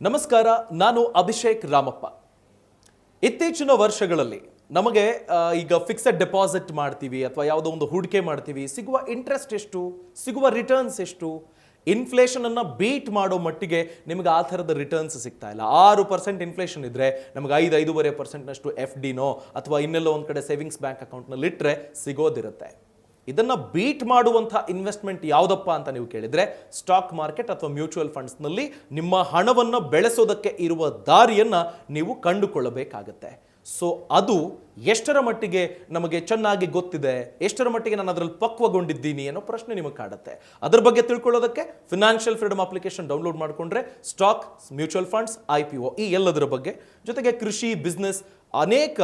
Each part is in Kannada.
ನಮಸ್ಕಾರ, ನಾನು ಅಭಿಷೇಕ್ ರಾಮಪ್ಪ. ಇತ್ತೀಚಿನ ವರ್ಷಗಳಲ್ಲಿ ನಮಗೆ ಈಗ ಫಿಕ್ಸೆಡ್ ಡೆಪಾಸಿಟ್ ಮಾಡ್ತೀವಿ ಅಥವಾ ಯಾವುದೋ ಒಂದು ಹೂಡಿಕೆ ಮಾಡ್ತೀವಿ, ಸಿಗುವ ಇಂಟ್ರೆಸ್ಟ್ ಎಷ್ಟು, ಸಿಗುವ ರಿಟರ್ನ್ಸ್ ಎಷ್ಟು, ಇನ್ಫ್ಲೇಷನ್ ಅನ್ನ ಬೀಟ್ ಮಾಡೋ ಮಟ್ಟಿಗೆ ನಿಮಗೆ ಆ ಥರದ ರಿಟರ್ನ್ಸ್ ಸಿಗ್ತಾ ಇಲ್ಲ. 6% ಇನ್ಫ್ಲೇಷನ್ ಇದ್ರೆ ನಮಗೆ 5-5.5% ಎಫ್ ಡಿನೋ ಅಥವಾ ಇನ್ನೆಲ್ಲೋ ಒಂದು ಕಡೆ ಸೇವಿಂಗ್ಸ್ ಬ್ಯಾಂಕ್ ಅಕೌಂಟ್ನಲ್ಲಿ ಇಟ್ಟರೆ ಸಿಗೋದಿರುತ್ತೆ. ಇದನ್ನ ಬೀಟ್ ಮಾಡುವಂಥ ಇನ್ವೆಸ್ಟ್ಮೆಂಟ್ ಯಾವುದಪ್ಪ ಅಂತ ನೀವು ಕೇಳಿದ್ರೆ ಸ್ಟಾಕ್ ಮಾರ್ಕೆಟ್ ಅಥವಾ ಮ್ಯೂಚುವಲ್ ಫಂಡ್ಸ್ನಲ್ಲಿ ನಿಮ್ಮ ಹಣವನ್ನು ಬೆಳೆಸೋದಕ್ಕೆ ಇರುವ ದಾರಿಯನ್ನು ನೀವು ಕಂಡುಕೊಳ್ಳಬೇಕಾಗತ್ತೆ. ಸೊ ಅದು ಎಷ್ಟರ ಮಟ್ಟಿಗೆ ನಮಗೆ ಚೆನ್ನಾಗಿ ಗೊತ್ತಿದೆ, ಎಷ್ಟರ ಮಟ್ಟಿಗೆ ನಾನು ಅದರಲ್ಲಿ ಪಕ್ವಗೊಂಡಿದ್ದೀನಿ ಅನ್ನೋ ಪ್ರಶ್ನೆ ನಿಮಗೆ ಕಾಡುತ್ತೆ. ಅದರ ಬಗ್ಗೆ ತಿಳ್ಕೊಳ್ಳೋದಕ್ಕೆ ಫಿನಾನ್ಷಿಯಲ್ ಫ್ರೀಡಮ್ ಅಪ್ಲಿಕೇಶನ್ ಡೌನ್ಲೋಡ್ ಮಾಡಿಕೊಂಡ್ರೆ ಸ್ಟಾಕ್, ಮ್ಯೂಚುವಲ್ ಫಂಡ್ಸ್, IPO ಈ ಎಲ್ಲದರ ಬಗ್ಗೆ, ಜೊತೆಗೆ ಕೃಷಿ, ಬಿಸ್ನೆಸ್, ಅನೇಕ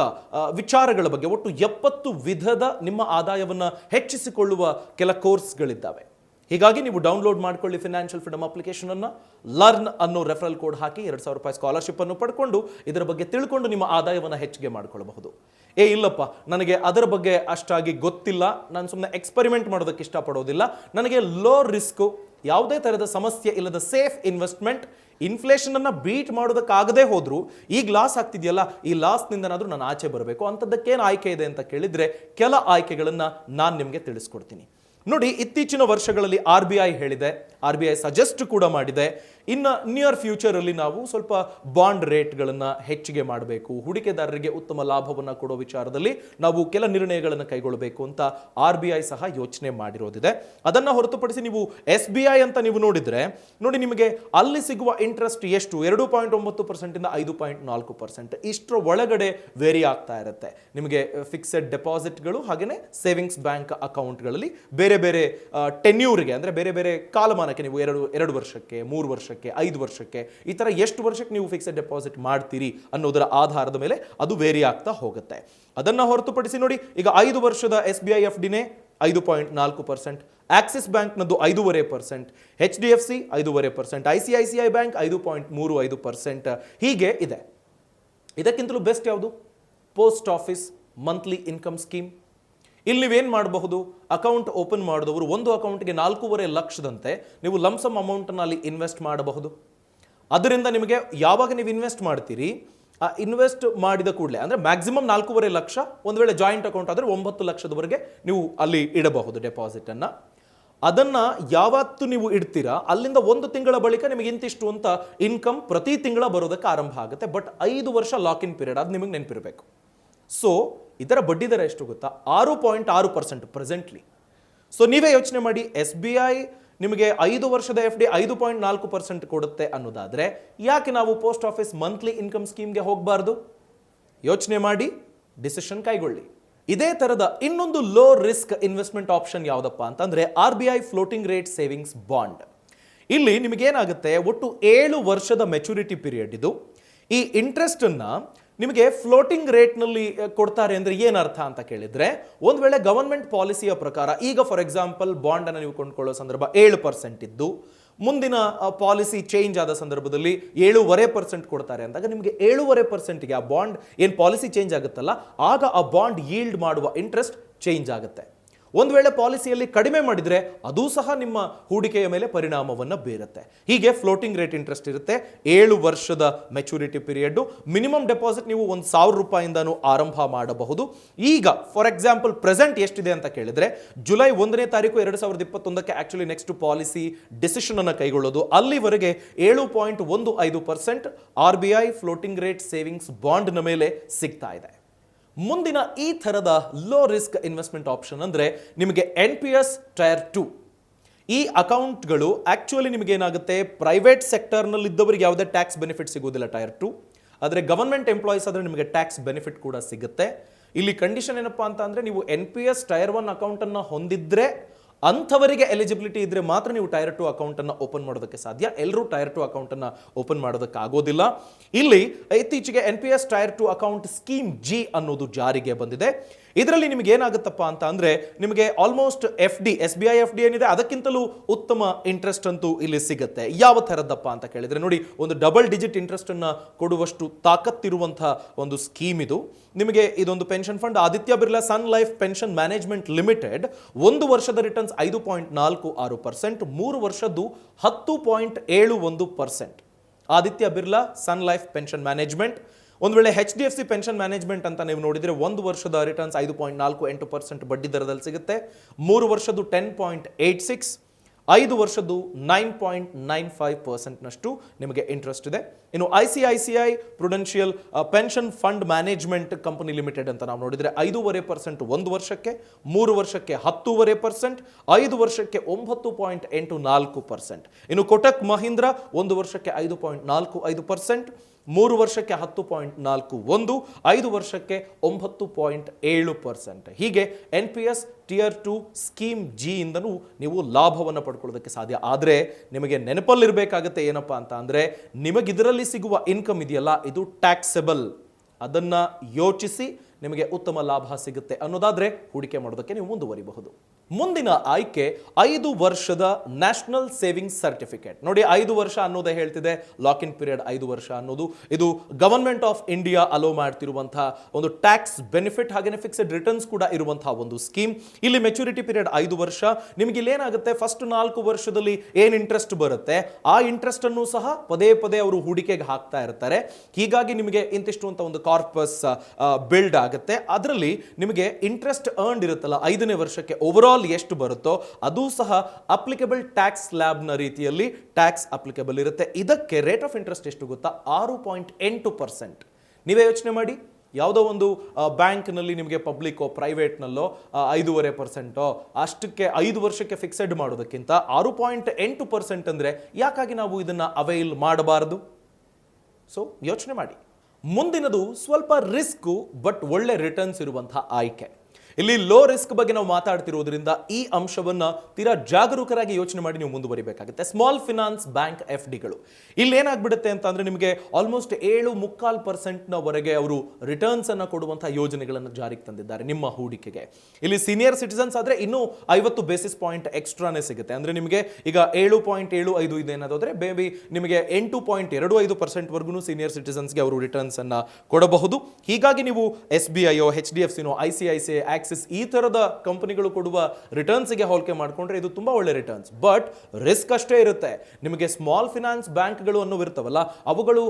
ವಿಚಾರಗಳ ಬಗ್ಗೆ ಒಟ್ಟು 70 ವಿಧದ ನಿಮ್ಮ ಆದಾಯವನ್ನು ಹೆಚ್ಚಿಸಿಕೊಳ್ಳುವ ಕೆಲ ಕೋರ್ಸ್ಗಳಿದ್ದಾವೆ. ಹೀಗಾಗಿ ನೀವು ಡೌನ್ಲೋಡ್ ಮಾಡ್ಕೊಳ್ಳಿ ಫಿನಾನ್ಷಿಯಲ್ ಫ್ರೀಡಮ್ ಅಪ್ಲಿಕೇಶನ್ ಅನ್ನು. ಲರ್ನ್ ಅನ್ನೋ ರೆಫರಲ್ ಕೋಡ್ ಹಾಕಿ $2,000 ಸ್ಕಾಲರ್ಶಿಪ್ ಅನ್ನು ಪಡ್ಕೊಂಡು ಇದರ ಬಗ್ಗೆ ತಿಳ್ಕೊಂಡು ನಿಮ್ಮ ಆದಾಯವನ್ನು ಹೆಚ್ಚಿಗೆ ಮಾಡ್ಕೊಳ್ಳಬಹುದು. ಇಲ್ಲಪ್ಪ, ನನಗೆ ಅದರ ಬಗ್ಗೆ ಅಷ್ಟಾಗಿ ಗೊತ್ತಿಲ್ಲ, ನಾನು ಸುಮ್ಮನೆ ಎಕ್ಸ್ಪೆರಿಮೆಂಟ್ ಮಾಡೋದಕ್ಕೆ ಇಷ್ಟಪಡೋದಿಲ್ಲ, ನನಗೆ ಲೋ ರಿಸ್ಕ್, ಯಾವುದೇ ಥರದ ಸಮಸ್ಯೆ ಇಲ್ಲದ ಸೇಫ್ ಇನ್ವೆಸ್ಟ್ಮೆಂಟ್, ಇನ್ಫ್ಲೇಷನ್ ಅನ್ನ ಬೀಟ್ ಮಾಡೋದಕ್ಕಾಗದೇ ಹೋದ್ರು ಈಗ ಲಾಸ್ ಆಗ್ತಿದೆಯಲ್ಲ, ಈ ಲಾಸ್ನಿಂದನಾದ್ರೂ ನಾನು ಆಚೆ ಬರಬೇಕು, ಅಂಥದ್ದಕ್ಕೇನು ಆಯ್ಕೆ ಇದೆ ಅಂತ ಕೇಳಿದ್ರೆ ಕೆಲ ಆಯ್ಕೆಗಳನ್ನ ನಾನು ನಿಮಗೆ ತಿಳಿಸ್ಕೊಡ್ತೀನಿ. ನೋಡಿ, ಇತ್ತೀಚಿನ ವರ್ಷಗಳಲ್ಲಿ RBI ಹೇಳಿದೆ, RBI ಸಜೆಸ್ಟ್ ಕೂಡ ಮಾಡಿದೆ, ಇನ್ನು ನಿಯರ್ ಫ್ಯೂಚರಲ್ಲಿ ನಾವು ಸ್ವಲ್ಪ ಬಾಂಡ್ ರೇಟ್ಗಳನ್ನು ಹೆಚ್ಚಿಗೆ ಮಾಡಬೇಕು, ಹೂಡಿಕೆದಾರರಿಗೆ ಉತ್ತಮ ಲಾಭವನ್ನು ಕೊಡೋ ವಿಚಾರದಲ್ಲಿ ನಾವು ಕೆಲ ನಿರ್ಣಯಗಳನ್ನು ಕೈಗೊಳ್ಳಬೇಕು ಅಂತ RBI ಸಹ ಯೋಚನೆ ಮಾಡಿರೋದಿದೆ. ಅದನ್ನು ಹೊರತುಪಡಿಸಿ ನೀವು SBI ಅಂತ ನೀವು ನೋಡಿದ್ರೆ ನೋಡಿ, ನಿಮಗೆ ಅಲ್ಲಿ ಸಿಗುವ ಇಂಟ್ರೆಸ್ಟ್ ಎಷ್ಟು, 2.9% ಇಂದ 5.4%, ಇಷ್ಟರ ಒಳಗಡೆ ವೇರಿ ಆಗ್ತಾ ಇರುತ್ತೆ. ನಿಮಗೆ ಫಿಕ್ಸೆಡ್ ಡೆಪಾಸಿಟ್ಗಳು ಹಾಗೆಯೇ ಸೇವಿಂಗ್ಸ್ ಬ್ಯಾಂಕ್ ಅಕೌಂಟ್ಗಳಲ್ಲಿ ಬೇರೆ ಬೇರೆ ಟೆನ್ಯೂರ್ಗೆ, ಅಂದರೆ ಬೇರೆ ಬೇರೆ ಕಾಲಮಾನಕ್ಕೆ, ನೀವು 2 ವರ್ಷಕ್ಕೆ, 3 ವರ್ಷಕ್ಕೆ, 5 ವರ್ಷಕ್ಕೆ, ಈ ಥರ ಎಷ್ಟು ವರ್ಷಕ್ಕೆ ನೀವು ಫಿಕ್ಸೆಡ್ ಡೆಪಾಸಿಟ್ ಮಾಡ್ತೀರಿ ಅನ್ನೋದರ ಆಧಾರದ ಮೇಲೆ ಅದು ವೇರಿ ಆಗ್ತಾ ಹೋಗುತ್ತೆ. ಅದನ್ನು ಹೊರತುಪಡಿಸಿ ನೋಡಿ, ಈಗ 5 ವರ್ಷದ SBI FDನೇ 5.4%, ಆಕ್ಸಿಸ್ ಬ್ಯಾಂಕ್ನದ್ದು 5.5%, HDFC 5.5%, ICICI ಬ್ಯಾಂಕ್ 5.35%, ಹೀಗೆ ಇದೆ. ಇದಕ್ಕಿಂತಲೂ ಬೆಸ್ಟ್ ಯಾವುದು? Post office monthly income scheme. ಇಲ್ಲಿ ನೀವೇನು ಮಾಡಬಹುದು, ಅಕೌಂಟ್ ಓಪನ್ ಮಾಡಿದವರು ಒಂದು ಅಕೌಂಟ್ಗೆ 4.5 ಲಕ್ಷದಂತೆ ನೀವು ಲಂಸಮ್ ಅಮೌಂಟನ್ನು ಅಲ್ಲಿ ಇನ್ವೆಸ್ಟ್ ಮಾಡಬಹುದು. ಅದರಿಂದ ನಿಮಗೆ ಯಾವಾಗ ನೀವು ಇನ್ವೆಸ್ಟ್ ಮಾಡ್ತೀರಿ, ಆ ಇನ್ವೆಸ್ಟ್ ಮಾಡಿದ ಕೂಡಲೇ ಅಂದರೆ ಮ್ಯಾಕ್ಸಿಮಮ್ 4.5 ಲಕ್ಷ, ಒಂದು ವೇಳೆ ಜಾಯಿಂಟ್ ಅಕೌಂಟ್ ಆದರೆ 9 ಲಕ್ಷದವರೆಗೆ ನೀವು ಅಲ್ಲಿ ಇಡಬಹುದು ಡೆಪಾಸಿಟನ್ನು. ಅದನ್ನು ಯಾವತ್ತು ನೀವು ಇಡ್ತೀರಾ ಅಲ್ಲಿಂದ 1 ತಿಂಗಳ ಬಳಿಕ ನಿಮಗೆ ಇಂತಿಷ್ಟು ಅಂತ ಇನ್ಕಮ್ ಪ್ರತಿ ತಿಂಗಳ ಬರೋದಕ್ಕೆ ಆರಂಭ ಆಗುತ್ತೆ. ಬಟ್ 5 ವರ್ಷ ಲಾಕ್ ಇನ್ ಪೀರಿಯಡ್, ಅದು ನಿಮಗೆ ನೆನಪಿರಬೇಕು. ಸೊ ಇದರ ಬಡ್ಡಿ ದರ ಎಷ್ಟು ಗೊತ್ತಾ? 6.6% ಪ್ರೆಸೆಂಟ್ಲಿ. ಸೊ ನೀವೇ ಯೋಚನೆ ಮಾಡಿ, SBI ನಿಮಗೆ 5 ವರ್ಷದ FD 5.4% ಕೊಡುತ್ತೆ ಅನ್ನೋದಾದ್ರೆ ಯಾಕೆ ನಾವು ಪೋಸ್ಟ್ ಆಫೀಸ್ ಮಂತ್ಲಿ ಇನ್ಕಮ್ ಸ್ಕೀಮ್ಗೆ ಹೋಗಬಾರ್ದು? ಯೋಚನೆ ಮಾಡಿ, ಡಿಸಿಷನ್ ಕೈಗೊಳ್ಳಿ. ಇದೇ ತರದ ಇನ್ನೊಂದು ಲೋ ರಿಸ್ಕ್ ಇನ್ವೆಸ್ಟ್ಮೆಂಟ್ ಆಪ್ಷನ್ ಯಾವುದಪ್ಪ ಅಂತಂದ್ರೆ RBI floating rate savings bond. ಇಲ್ಲಿ ನಿಮಗೇನಾಗುತ್ತೆ, ಒಟ್ಟು 7 ವರ್ಷದ ಮೆಚುರಿಟಿ ಪೀರಿಯಡ್ ಇದು. ಈ ಇಂಟ್ರೆಸ್ಟ್ ಅನ್ನ ನಿಮಗೆ ಫ್ಲೋಟಿಂಗ್ ರೇಟ್ನಲ್ಲಿ ಕೊಡ್ತಾರೆ ಅಂದರೆ ಏನರ್ಥ ಅಂತ ಕೇಳಿದ್ರೆ, ಒಂದು ವೇಳೆ ಗವರ್ಮೆಂಟ್ ಪಾಲಿಸಿಯ ಪ್ರಕಾರ ಈಗ ಫಾರ್ ಎಕ್ಸಾಂಪಲ್ ಬಾಂಡ್ ಅನ್ನು ನೀವು ಕೊಂಡ್ಕೊಳ್ಳೋ ಸಂದರ್ಭ 7% ಇದ್ದು, ಮುಂದಿನ ಪಾಲಿಸಿ ಚೇಂಜ್ ಆದ ಸಂದರ್ಭದಲ್ಲಿ 7.5% ಕೊಡ್ತಾರೆ ಅಂದಾಗ ನಿಮಗೆ 7.5%ಗೆ ಆ ಬಾಂಡ್ ಏನು ಪಾಲಿಸಿ ಚೇಂಜ್ ಆಗುತ್ತಲ್ಲ, ಆಗ ಆ ಬಾಂಡ್ ಯೀಲ್ಡ್ ಮಾಡುವ ಇಂಟ್ರೆಸ್ಟ್ ಚೇಂಜ್ ಆಗುತ್ತೆ. ಒಂದು ವೇಳೆ ಪಾಲಿಸಿಯಲ್ಲಿ ಕಡಿಮೆ ಮಾಡಿದರೆ ಅದೂ ಸಹ ನಿಮ್ಮ ಹೂಡಿಕೆಯ ಮೇಲೆ ಪರಿಣಾಮವನ್ನು ಬೀರುತ್ತೆ. ಹೀಗೆ ಫ್ಲೋಟಿಂಗ್ ರೇಟ್ ಇಂಟ್ರೆಸ್ಟ್ ಇರುತ್ತೆ. 7 ವರ್ಷದ ಮೆಚುರಿಟಿ ಪೀರಿಯಡ್. ಮಿನಿಮಮ್ ಡೆಪಾಸಿಟ್ ನೀವು 1,000 ರೂಪಾಯಿಂದನೂ ಆರಂಭ ಮಾಡಬಹುದು. ಈಗ ಫಾರ್ ಎಕ್ಸಾಂಪಲ್ ಪ್ರೆಸೆಂಟ್ ಎಷ್ಟಿದೆ ಅಂತ ಕೇಳಿದ್ರೆ, ಜುಲೈ 1ನೇ ತಾರೀಕು 2021ಕ್ಕೆ ಆಕ್ಚುಲಿ ನೆಕ್ಸ್ಟ್ ಪಾಲಿಸಿ ಡಿಸಿಷನ್ ಅನ್ನು ಕೈಗೊಳ್ಳೋದು. ಅಲ್ಲಿವರೆಗೆ 7.15% RBI ಫ್ಲೋಟಿಂಗ್ ರೇಟ್ ಸೇವಿಂಗ್ಸ್ ಬಾಂಡ್ನ ಮೇಲೆ ಸಿಗ್ತಾ ಇದೆ. ಮುಂದಿನ ಈ ಥರದ ಲೋ ರಿಸ್ಕ್ ಇನ್ವೆಸ್ಟ್ಮೆಂಟ್ ಆಪ್ಷನ್ ಅಂದರೆ ನಿಮಗೆ NPS ಟೈರ್ 2. ಈ ಅಕೌಂಟ್ಗಳು ಆಕ್ಚುಲಿ ನಿಮಗೆ ಏನಾಗುತ್ತೆ, ಪ್ರೈವೇಟ್ ಸೆಕ್ಟರ್ನಲ್ಲಿ ಇದ್ದವರಿಗೆ ಯಾವುದೇ ಟ್ಯಾಕ್ಸ್ ಬೆನಿಫಿಟ್ ಸಿಗೋದಿಲ್ಲ ಟೈರ್ 2, ಆದರೆ ಗವರ್ಮೆಂಟ್ ಎಂಪ್ಲಾಯೀಸ್ ಆದರೆ ನಿಮಗೆ ಟ್ಯಾಕ್ಸ್ ಬೆನಿಫಿಟ್ ಕೂಡ ಸಿಗುತ್ತೆ. ಇಲ್ಲಿ ಕಂಡೀಷನ್ ಏನಪ್ಪಾ ಅಂತ ಅಂದರೆ, ನೀವು NPS ಟೈರ್ 1 ಅಕೌಂಟನ್ನು ಹೊಂದಿದ್ರೆ ಅಂಥವರಿಗೆ ಎಲಿಜಿಬಿಲಿಟಿ ಇದ್ರೆ ಮಾತ್ರ ನೀವು ಟೈರ್ 2 ಅಕೌಂಟನ್ನು ಓಪನ್ ಮಾಡೋದಕ್ಕೆ ಸಾಧ್ಯ. ಎಲ್ಲರೂ ಟೈರ್ 2 ಅಕೌಂಟನ್ನು ಓಪನ್ ಮಾಡೋದಕ್ಕೆ ಆಗೋದಿಲ್ಲ. ಇಲ್ಲಿ ಇತ್ತೀಚೆಗೆ NPS tyre 2 account scheme G ಅನ್ನೋದು ಜಾರಿಗೆ ಬಂದಿದೆ. ಇದರಲ್ಲಿ ನಿಮಗೆ ಏನಾಗುತ್ತಪ್ಪ ಅಂತ ಅಂದರೆ, ನಿಮಗೆ ಆಲ್ಮೋಸ್ಟ್ FD SBI FD ಏನಿದೆ ಅದಕ್ಕಿಂತಲೂ ಉತ್ತಮ ಇಂಟ್ರೆಸ್ಟ್ ಅಂತೂ ಇಲ್ಲಿ ಸಿಗುತ್ತೆ. ಯಾವ ಥರದ್ದಪ್ಪ ಅಂತ ಕೇಳಿದರೆ ನೋಡಿ, ಒಂದು ಡಬಲ್ ಡಿಜಿಟ್ ಇಂಟ್ರೆಸ್ಟ್ ಅನ್ನು ಕೊಡುವಷ್ಟು ತಾಕತ್ತಿರುವಂತಹ ಒಂದು ಸ್ಕೀಮ್ ಇದು. ನಿಮಗೆ ಇದೊಂದು ಪೆನ್ಷನ್ ಫಂಡ್ ಆದಿತ್ಯ ಬಿರ್ಲಾ ಸನ್ ಲೈಫ್ ಪೆನ್ಷನ್ ಮ್ಯಾನೇಜ್ಮೆಂಟ್ ಲಿಮಿಟೆಡ್. 1 ವರ್ಷದ ರಿಟರ್ನ್ಸ್ 5.46%, 3 ವರ್ಷದ್ದು 10.71%. ಆದಿತ್ಯ ಬಿರ್ಲಾ ಸನ್ ಲೈಫ್ ಪೆನ್ಷನ್ ಮ್ಯಾನೇಜ್ಮೆಂಟ್. ಒಂದು ವೇಳೆ HDFC ಪೆನ್ಷನ್ ಮ್ಯಾನೇಜ್ಮೆಂಟ್ ಅಂತ ನೀವು ನೋಡಿದರೆ 1 ವರ್ಷದ ರಿಟರ್ನ್ಸ್ 5.48% ಬಡ್ಡಿ ದರದಲ್ಲಿ ಸಿಗುತ್ತೆ. 3 ವರ್ಷದ್ದು 10.86, 5 ವರ್ಷದ್ದು 9.95%ನಷ್ಟು ನಿಮಗೆ ಇಂಟ್ರೆಸ್ಟ್ ಇದೆ. ಇನ್ನು ICICI Prudential pension fund management company limited ಅಂತ ನಾವು ನೋಡಿದರೆ 5.5% 1 ವರ್ಷಕ್ಕೆ, 3 ವರ್ಷಕ್ಕೆ 10.5%, 5 ವರ್ಷಕ್ಕೆ 9.84%. ಇನ್ನು ಕೋಟಕ್ ಮಹೀಂದ್ರ 1 ವರ್ಷಕ್ಕೆ 5.45%, 3 ವರ್ಷಕ್ಕೆ 10.41, 5 ವರ್ಷಕ್ಕೆ 9.7%. ಹೀಗೆ NPS Tier 2 ಸ್ಕೀಮ್ G ಇಂದನೂ ನೀವು ಲಾಭವನ್ನು ಪಡ್ಕೊಳ್ಳೋದಕ್ಕೆ ಸಾಧ್ಯ. ಆದರೆ ನಿಮಗೆ ನೆನಪಲ್ಲಿರಬೇಕಾಗತ್ತೆ ಏನಪ್ಪಾ ಅಂತ ಅಂದರೆ, ನಿಮಗಿದರಲ್ಲಿ ಸಿಗುವ ಇನ್ಕಮ್ ಇದೆಯಲ್ಲ, ಇದು ಟ್ಯಾಕ್ಸೆಬಲ್. ಅದನ್ನು ಯೋಚಿಸಿ ನಿಮಗೆ ಉತ್ತಮ ಲಾಭ ಸಿಗುತ್ತೆ ಅನ್ನೋದಾದರೆ ಹೂಡಿಕೆ ಮಾಡೋದಕ್ಕೆ ನೀವು ಮುಂದುವರಿಬಹುದು. ಮುಂದಿನ ಆಯ್ಕೆ 5 ವರ್ಷದ ನ್ಯಾಷನಲ್ ಸೇವಿಂಗ್ಸ್ ಸರ್ಟಿಫಿಕೇಟ್. ನೋಡಿ, 5 ವರ್ಷ ಅನ್ನೋದೇ ಹೇಳ್ತಿದೆ, ಲಾಕ್ ಇನ್ ಪೀರಿಯಡ್ 5 ವರ್ಷ ಅನ್ನೋದು. ಇದು ಗವರ್ಮೆಂಟ್ ಆಫ್ ಇಂಡಿಯಾ ಅಲೋ ಮಾಡ್ತಿರುವಂತಹ ಒಂದು ಟ್ಯಾಕ್ಸ್ ಬೆನಿಫಿಟ್, ಹಾಗೆಯೇ ಫಿಕ್ಸ್ಡ್ ರಿಟರ್ನ್ಸ್ ಕೂಡ ಇರುವಂತಹ ಒಂದು ಸ್ಕೀಮ್. ಇಲ್ಲಿ ಮೆಚುರಿಟಿ ಪೀರಿಯಡ್ 5 ವರ್ಷ. ನಿಮಗೆ ಇಲ್ಲೇನಾಗುತ್ತೆ, ಫಸ್ಟ್ 4 ವರ್ಷದಲ್ಲಿ ಏನು ಇಂಟ್ರೆಸ್ಟ್ ಬರುತ್ತೆ, ಆ ಇಂಟ್ರೆಸ್ಟ್ ಅನ್ನು ಸಹ ಪದೇ ಪದೇ ಅವರು ಹೂಡಿಕೆಗೆ ಹಾಕ್ತಾ ಇರ್ತಾರೆ. ಹೀಗಾಗಿ ನಿಮಗೆ ಇಂತಿಷ್ಟು ಅಂತ ಒಂದು ಕಾರ್ಪಸ್ ಬಿಲ್ಡ್ ಆಗುತ್ತೆ. ಅದರಲ್ಲಿ ನಿಮಗೆ ಇಂಟ್ರೆಸ್ಟ್ ಅರ್ನ್ಡ್ ಇರುತ್ತಲ್ಲ 5ನೇ ವರ್ಷಕ್ಕೆ, ಓವರ್ ಆಲ್ ಎಷ್ಟು ಬರುತ್ತೋ ಅದು ಸಹ ಅಪ್ಲಿಕಬಲ್ ಟ್ಯಾಕ್ಸ್ ಸ್ಲ್ಯಾಬ್ನ ರೀತಿಯಲ್ಲಿ ಟ್ಯಾಕ್ಸ್ ಅಪ್ಲಿಕಬಲ್ ಇರುತ್ತೆ. ಇದಕ್ಕೆ ರೇಟ್ ಆಫ್ ಇಂಟ್ರೆಸ್ಟ್ ಎಷ್ಟು ಗೊತ್ತಾ, 6.8%. ನೀವೇ ಯೋಚನೆ ಮಾಡಿ, ಯಾವುದೋ ಒಂದು ಬ್ಯಾಂಕ್ನಲ್ಲಿ ನಿಮಗೆ ಪಬ್ಲಿಕ್ಕೋ ಪ್ರೈವೇಟ್ನಲ್ಲೋ 5.5% ಅಷ್ಟಕ್ಕೆ 5 ವರ್ಷಕ್ಕೆ ಫಿಕ್ಸೆಡ್ ಮಾಡೋದಕ್ಕಿಂತ 6.8% ಅಂದರೆ ಯಾಕಾಗಿ ನಾವು ಇದನ್ನು ಅವೈಲ್ ಮಾಡಬಾರದು? ಸೊ ಯೋಚನೆ ಮಾಡಿ. ಮುಂದಿನದು ಸ್ವಲ್ಪ ರಿಸ್ಕು ಬಟ್ ಒಳ್ಳೆ ರಿಟರ್ನ್ಸ್ ಇರುವಂತಹ ಆಯ್ಕೆ. ಇಲ್ಲಿ ಲೋ ರಿಸ್ಕ್ ಬಗ್ಗೆ ನಾವು ಮಾತಾಡ್ತಿರೋದ್ರಿಂದ ಈ ಅಂಶವನ್ನ ತೀರಾ ಜಾಗರೂಕರಾಗಿ ಯೋಚನೆ ಮಾಡಿ ನೀವು ಮುಂದುವರಿಬೇಕಾಗುತ್ತೆ. ಸ್ಮಾಲ್ ಫಿನಾನ್ಸ್ ಬ್ಯಾಂಕ್ FDಗಳು ಇಲ್ಲಿ ಏನಾಗ್ಬಿಡುತ್ತೆ ಅಂತ ಅಂದ್ರೆ, ನಿಮಗೆ ಆಲ್ಮೋಸ್ಟ್ 7.25%ವರೆಗೆ ಅವರು ರಿಟರ್ನ್ಸ್ ಅನ್ನ ಕೊಡುವಂತಹ ಯೋಜನೆಗಳನ್ನು ಜಾರಿಗೆ ತಂದಿದ್ದಾರೆ ನಿಮ್ಮ ಹೂಡಿಕೆಗೆ. ಇಲ್ಲಿ ಸೀನಿಯರ್ ಸಿಟಿಸನ್ಸ್ ಆದ್ರೆ ಇನ್ನೂ 50 ಬೇಸಿಸ್ ಪಾಯಿಂಟ್ ಎಕ್ಸ್ಟ್ರಾನೇ ಸಿಗುತ್ತೆ. ಅಂದ್ರೆ ನಿಮಗೆ ಈಗ 7.75 ಇದೇನಾದ್ರೆ ಬೇಬಿ ನಿಮಗೆ 8.25% ವರೆಗೂ ಸೀನಿಯರ್ ಸಿಟಿಸನ್ಸ್ಗೆ ಅವರು ರಿಟರ್ನ್ಸ್ ಅನ್ನ ಕೊಡಬಹುದು. ಹೀಗಾಗಿ ನೀವು SBI, HDFC, ICICI, ಆಕ್ಸಿಸ್ ಈ ತರದ ಕಂಪನಿಗಳು ಕೊಡುವ ರಿಟರ್ನ್ಸ್ಗೆ ಹೋಲಿಕೆ ಮಾಡಿಕೊಂಡ್ರೆ ಇದು ತುಂಬಾ ಒಳ್ಳೆ ರಿಟರ್ನ್ಸ್. ಬಟ್ ರಿಸ್ಕ್ ಅಷ್ಟೇ ಇರುತ್ತೆ. ನಿಮಗೆ ಸ್ಮಾಲ್ ಫಿನಾನ್ಸ್ ಬ್ಯಾಂಕ್ಗಳು ಅನ್ನೋ ಇರ್ತವಲ್ಲ, ಅವುಗಳು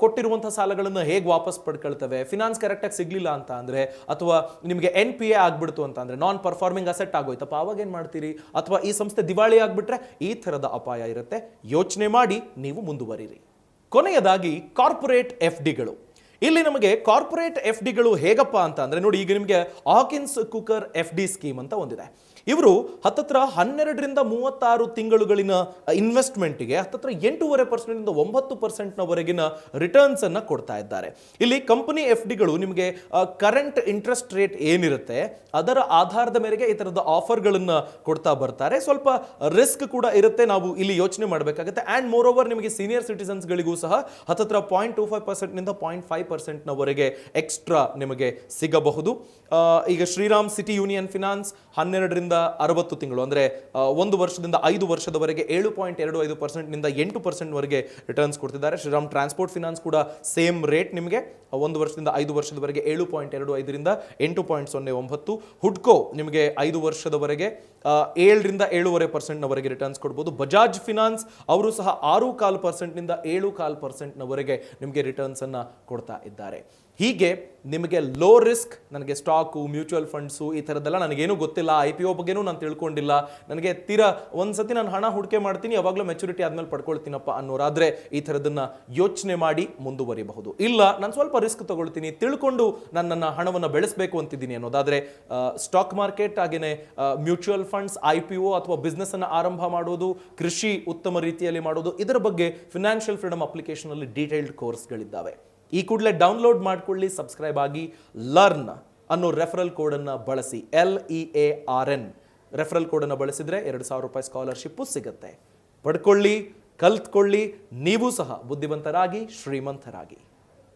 ಕೊಟ್ಟಿರುವಂತಹ ಸಾಲಗಳನ್ನು ಹೇಗೆ ವಾಪಸ್ ಪಡ್ಕೊಳ್ತವೆ, ಫಿನಾನ್ಸ್ ಕರೆಕ್ಟಾಗಿ ಸಿಗ್ಲಿಲ್ಲ ಅಂತ ಅಂದ್ರೆ, ಅಥವಾ ನಿಮಗೆ NPA ಆಗ್ಬಿಡ್ತು ಅಂತ ಅಂದ್ರೆ, ನಾನ್ ಪರ್ಫಾರ್ಮಿಂಗ್ ಅಸೆಟ್ ಆಗೋಯ್ತಪ್ಪ, ಅವಾಗ ಏನ್ ಮಾಡ್ತೀರಿ? ಅಥವಾ ಈ ಸಂಸ್ಥೆ ದಿವಾಳಿ ಆಗ್ಬಿಟ್ರೆ ಈ ತರದ ಅಪಾಯ ಇರುತ್ತೆ. ಯೋಚನೆ ಮಾಡಿ ನೀವು ಮುಂದುವರಿರಿ. ಕೊನೆಯದಾಗಿ ಕಾರ್ಪೊರೇಟ್ FDಗಳು. ಇಲ್ಲಿ ನಮಗೆ ಕಾರ್ಪೊರೇಟ್ FDಗಳು ಹೇಗಪ್ಪ ಅಂತ ಅಂದ್ರೆ, ನೋಡಿ, ಈಗ ನಿಮಗೆ ಹಾಕಿನ್ಸ್ ಕುಕರ್ FD ಸ್ಕೀಮ್ ಅಂತ ಒಂದಿದೆ. ಇವರು ಹತ್ತತ್ರ 12 ರಿಂದ 36 ತಿಂಗಳುಗಳಿನ ಇನ್ವೆಸ್ಟ್ಮೆಂಟ್ಗೆ ಹತ್ತತ್ರ 8.5% ಇಂದ 9%ನವರೆಗಿನ ರಿಟರ್ನ್ಸ್ ಅನ್ನ ಕೊಡ್ತಾ ಇದ್ದಾರೆ. ಇಲ್ಲಿ ಕಂಪನಿ FDಗಳು ನಿಮಗೆ ಕರೆಂಟ್ ಇಂಟ್ರೆಸ್ಟ್ ರೇಟ್ ಏನಿರುತ್ತೆ ಅದರ ಆಧಾರದ ಮೇರೆಗೆ ಈ ತರದ ಆಫರ್ಗಳನ್ನ ಕೊಡ್ತಾ ಬರ್ತಾರೆ. ಸ್ವಲ್ಪ ರಿಸ್ಕ್ ಕೂಡ ಇರುತ್ತೆ, ನಾವು ಇಲ್ಲಿ ಯೋಚನೆ ಮಾಡಬೇಕಾಗುತ್ತೆ. ಅಂಡ್ ಮೋರ್ ಓವರ್ ನಿಮಗೆ ಸೀನಿಯರ್ ಸಿಟಿಸನ್ಸ್ಗಳಿಗೂ ಸಹ ಹತ್ತತ್ರ 0.25% ನಿಂದ 0.5%ನವರೆಗೆ ಎಕ್ಸ್ಟ್ರಾ ನಿಮಗೆ ಸಿಗಬಹುದು. ಈಗ ಶ್ರೀರಾಮ್ ಸಿಟಿ ಯೂನಿಯನ್ ಫಿನಾನ್ಸ್ 12 ರಿಂದ 60 ತಿಂಗಳು ಅಂದ್ರೆ 1 ವರ್ಷದಿಂದ 5 ವರ್ಷದವರೆಗೆ 7.25% ನಿಂದ 8% ವರೆಗೆ ರಿಟರ್ನ್ಸ್ ಕೊಡ್ತಿದ್ದಾರೆ. ಶ್ರೀರಾಮ್ ಟ್ರಾನ್ಸ್ಪೋರ್ಟ್ ಫಿನಾನ್ಸ್ ಕೂಡ ಸೇಮ್ ರೇಟ್, ನಿಮಗೆ 1 ವರ್ಷದಿಂದ 5 ವರ್ಷದವರೆಗೆ 7.25 ರಿಂದ 8.09. ಹುಡ್ಕೋ ನಿಮಗೆ 5 ವರ್ಷದವರೆಗೆ 7 ರಿಂದ 7.5%ನವರೆಗೆ ರಿಟರ್ನ್ಸ್ ಕೊಡಬಹುದು. ಬಜಾಜ್ ಫಿನಾನ್ಸ್ ಅವರು ಸಹ 6.25% ನಿಂದ 7.25% ನವರೆಗೆ ನಿಮಗೆ ರಿಟರ್ನ್ಸ್ ಅನ್ನ ಕೊಡ್ತಾ ಇದ್ದಾರೆ. ಹೀಗೆ ನಿಮಗೆ ಲೋ ರಿಸ್ಕ್, ನನಗೆ ಸ್ಟಾಕು, ಮ್ಯೂಚುವಲ್ ಫಂಡ್ಸು ಈ ಥರದ್ದೆಲ್ಲ ನನಗೇನು ಗೊತ್ತಿಲ್ಲ, IPO ಬಗ್ಗೆನೂ ನಾನು ತಿಳ್ಕೊಂಡಿಲ್ಲ, ನನಗೆ ತೀರಾ ಒಂದ್ಸತಿ ನಾನು ಹಣ ಹೂಡಿಕೆ ಮಾಡ್ತೀನಿ, ಯಾವಾಗಲೂ ಮೆಚುರಿಟಿ ಆದ್ಮೇಲೆ ಪಡ್ಕೊಳ್ತೀನಪ್ಪ ಅನ್ನೋರಾದ್ರೆ ಈ ಥರದನ್ನ ಯೋಚನೆ ಮಾಡಿ ಮುಂದುವರಿಬಹುದು. ಇಲ್ಲ, ನಾನು ಸ್ವಲ್ಪ ರಿಸ್ಕ್ ತಗೊಳ್ತೀನಿ, ತಿಳ್ಕೊಂಡು ನನ್ನ ಹಣವನ್ನು ಬೆಳೆಸಬೇಕು ಅಂತಿದ್ದೀನಿ ಅನ್ನೋದಾದ್ರೆ ಸ್ಟಾಕ್ ಮಾರ್ಕೆಟ್ ಹಾಗೇನೆ ಮ್ಯೂಚುವಲ್ ಫಂಡ್ಸ್, IPO ಅಥವಾ ಬಿಸ್ನೆಸ್ ಅನ್ನು ಆರಂಭ ಮಾಡೋದು, ಕೃಷಿ ಉತ್ತಮ ರೀತಿಯಲ್ಲಿ ಮಾಡೋದು, ಇದರ ಬಗ್ಗೆ ಫಿನಾನ್ಷಿಯಲ್ ಫ್ರೀಡಮ್ ಅಪ್ಲಿಕೇಶನ್ ಅಲ್ಲಿ ಡೀಟೇಲ್ಡ್ ಕೋರ್ಸ್ಗಳಿದ್ದಾವೆ. ಈ ಕೂಡಲೇ ಡೌನ್ಲೋಡ್ ಮಾಡ್ಕೊಳ್ಳಿ, ಸಬ್ಸ್ಕ್ರೈಬ್ ಆಗಿ. ಲರ್ನ್ ಅನ್ನೋ ರೆಫರಲ್ ಕೋಡನ್ನು ಬಳಸಿ, LEARN ರೆಫರಲ್ ಕೋಡನ್ನು ಬಳಸಿದ್ರೆ 2,000 ರೂಪಾಯಿ ಸ್ಕಾಲರ್ಶಿಪ್ಪು ಸಿಗುತ್ತೆ. ಪಡ್ಕೊಳ್ಳಿ, ಕಲ್ತ್ಕೊಳ್ಳಿ, ನೀವು ಸಹ ಬುದ್ಧಿವಂತರಾಗಿ ಶ್ರೀಮಂತರಾಗಿ.